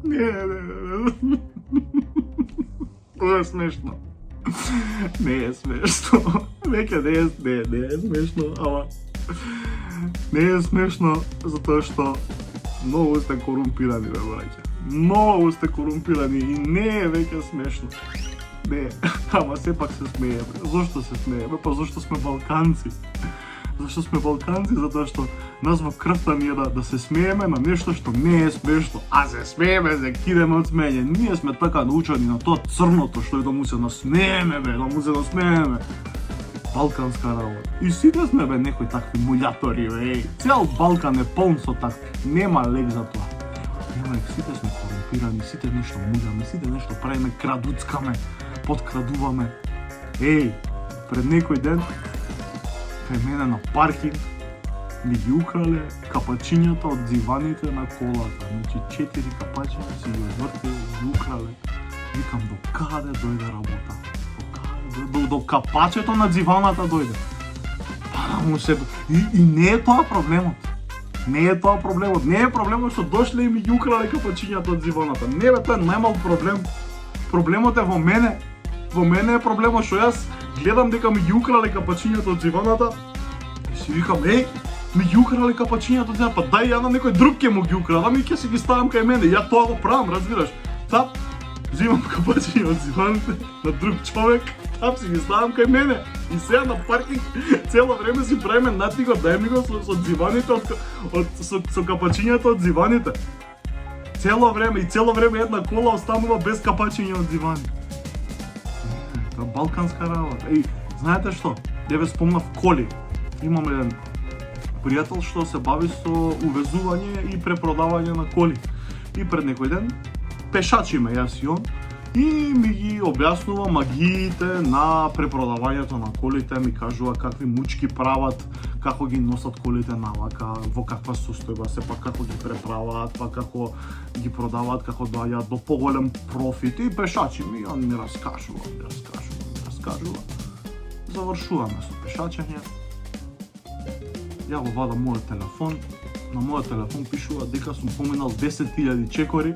Не. Тоа е смешно. Не е смешно. Веќе не е смешно, ама не е смешно затоа што многу сте корумпирани, бе, браќа. Многу сте корумпирани и не е веќе смешно. Не, ама сепак се смееме. Зошто се смееме? Па зашто сме Балканци. Зашто сме Балканци? Затоа што нас во крвта ни е да се смееме на нешто што не е смешно. А се смееме, се кидеме од смење. Ние сме така научени на тоа црното што е да му се насмееме, бе, да му се насмееме. Балканска работа. И сите сме, бе, некои такви мулјатори, бе. Цел Балкан е полн со такви. Нема лек за тоа. Нема лек, сите сме корумпирани, сите нешто муљаме, сите нешто правиме, крадуцкаме, подкрадуваме. Пред некој ден кај мене на паркинг ми ги украле капачињата од диваните на колата. Значи 4 капачиња си ги одвртиле, ги украле. Викам, до каде дојде работа? До капачето на диваната дојде. Па му се... И не е тоа проблемот. Не е тоа проблемот. Не е проблемот што дошле и ми ги украле капачињата од диваната. Не бе, тоа е најмал проблем. Проблемот е во мене. Во мене е проблемот што јас гледам дека ми ги украле капачињата од диваната и си викам, ми ги украле капачињата од диваната, па дај ја на некој друг ќе му ги украла, ми ќе си ги ставам кај мене. Ја тоа го правам, разбираш? Тап, взимам капачиња од диваните на друг човек, тап си ги ставам кај мене. И сега на паркинг цело време си правиме натиго, дај ми го со диваните, со капачињата од диваните. Цело време една кола останува без капачиња од дивани. Тоа е балканска работа. Знаете што? Ја ве спомнав коли. Имам еден пријател што се бави со увезување и препродавање на коли. И пред некој ден пешачиме јас и он и ми ги објаснува магиите на препродавањето на колите, ми кажува какви мучки прават, како ги носат колите навака, во каква состојба се, па како ги преправаат, па како ги продаваат, како доаѓаат до поголем профит. И пешачи ми, он ми раскажува. Завршуваме со пешачење. Ја го вадам мојот телефон. На мојот телефон пишува дека сум поминал 10.000 чекори.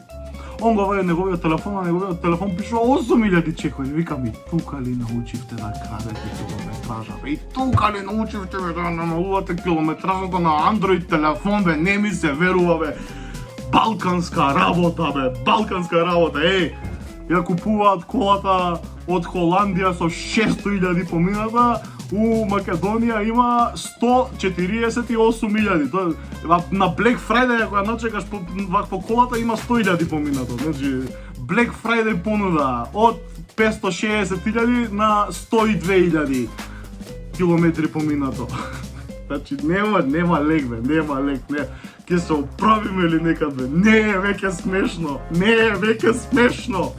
Он го вади неговиот телефон, на неговиот телефон пишува 8.000 чекори. Викам, и тука ли научивте да крадете километража? И тука ли научивте да намалувате километражата на Android телефон, бе? Не ми се верува, бе. Балканска работа, бе. Балканска работа. Ја купуваат колата од Холандија со 600.000 помината, у Македонија има 148.000. На Black Friday, ако ја начекаш по колата, има 100.000 поминато. Значи, Black Friday понуда од 560.000 на 102.000 километри поминато. Значи, нема лек, бе, нема лек, не. Ке се оправиме ли некад, бе? Не е веќе смешно.